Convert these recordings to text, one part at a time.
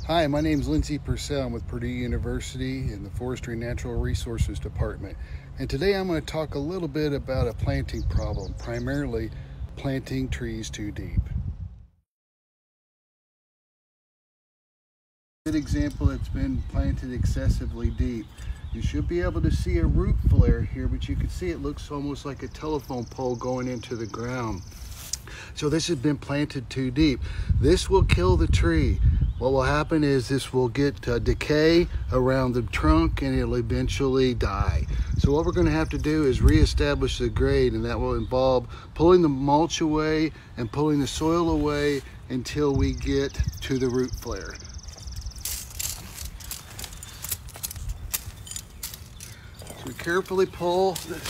Hi, my name is Lindsay Purcell. I'm with Purdue University in the Forestry and Natural Resources Department. And today I'm going to talk a little bit about a planting problem, primarily planting trees too deep. Good example that's been planted excessively deep. You should be able to see a root flare here, but you can see it looks almost like a telephone pole going into the ground. So this has been planted too deep. This will kill the tree. What will happen is this will get decay around the trunk and it'll eventually die. So what we're going to have to do is reestablish the grade, and that will involve pulling the mulch away and pulling the soil away until we get to the root flare. So we carefully pull the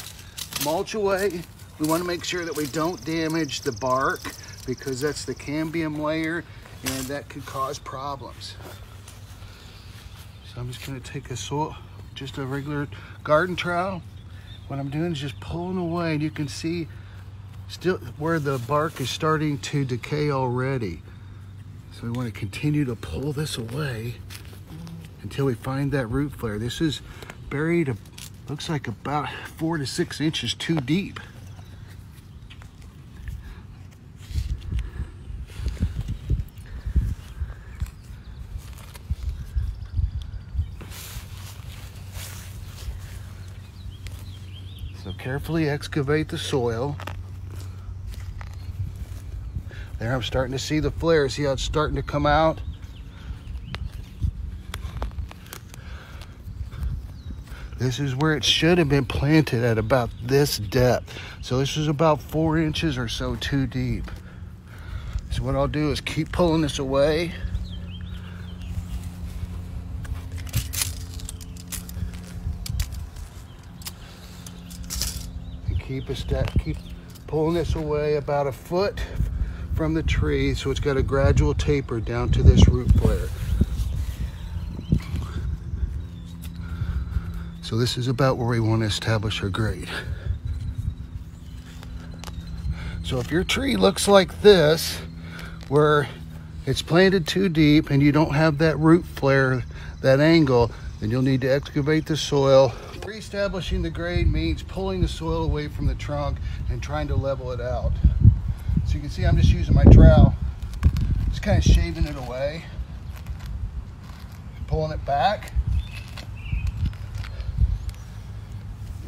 mulch away. We want to make sure that we don't damage the bark, because that's the cambium layer and that could cause problems. So I'm just going to take just a regular garden trowel. What I'm doing is just pulling away, and you can see still where the bark is starting to decay already. So we want to continue to pull this away until we find that root flare. This is buried, looks like about 4 to 6 inches too deep. So carefully excavate the soil. There, I'm starting to see the flare. See how it's starting to come out? This is where it should have been planted, at about this depth. So this is about 4 inches or so too deep. So what I'll do is keep pulling this away. Keep pulling this away about a foot from the tree, so it's got a gradual taper down to this root flare. So this is about where we want to establish our grade. So if your tree looks like this, where it's planted too deep and you don't have that root flare, that angle, then you'll need to excavate the soil. Reestablishing the grade means pulling the soil away from the trunk and trying to level it out. So you can see I'm just using my trowel, just kind of shaving it away, pulling it back.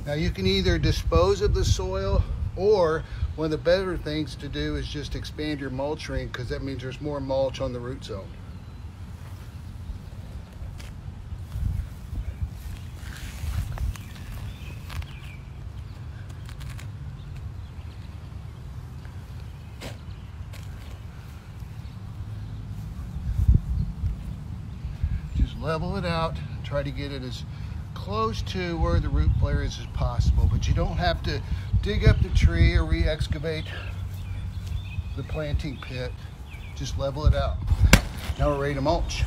Now you can either dispose of the soil, or one of the better things to do is just expand your mulch ring, because that means there's more mulch on the root zone. Level it out, try to get it as close to where the root flare is as possible, but you don't have to dig up the tree or re-excavate the planting pit. Just level it out. Now we're ready to mulch.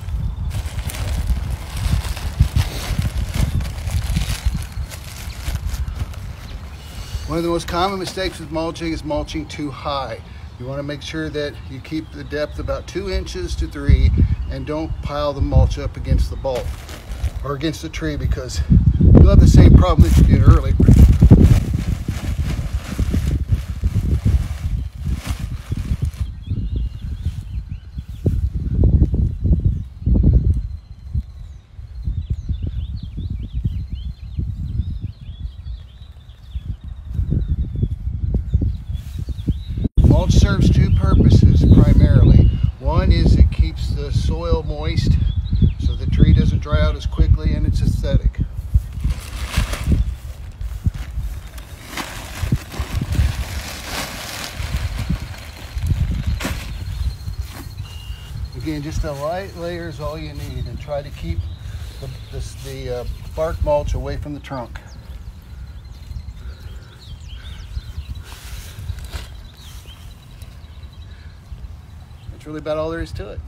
One of the most common mistakes with mulching is mulching too high. You want to make sure that you keep the depth about 2 inches to 3, and don't pile the mulch up against the bulk or against the tree, because you'll have the same problem that you did earlier. Mulch serves two purposes primarily. One is it keeps the soil moist so the tree doesn't dry out as quickly, and it's aesthetic. Again, just a light layer is all you need, and try to keep the bark mulch away from the trunk. That's really about all there is to it.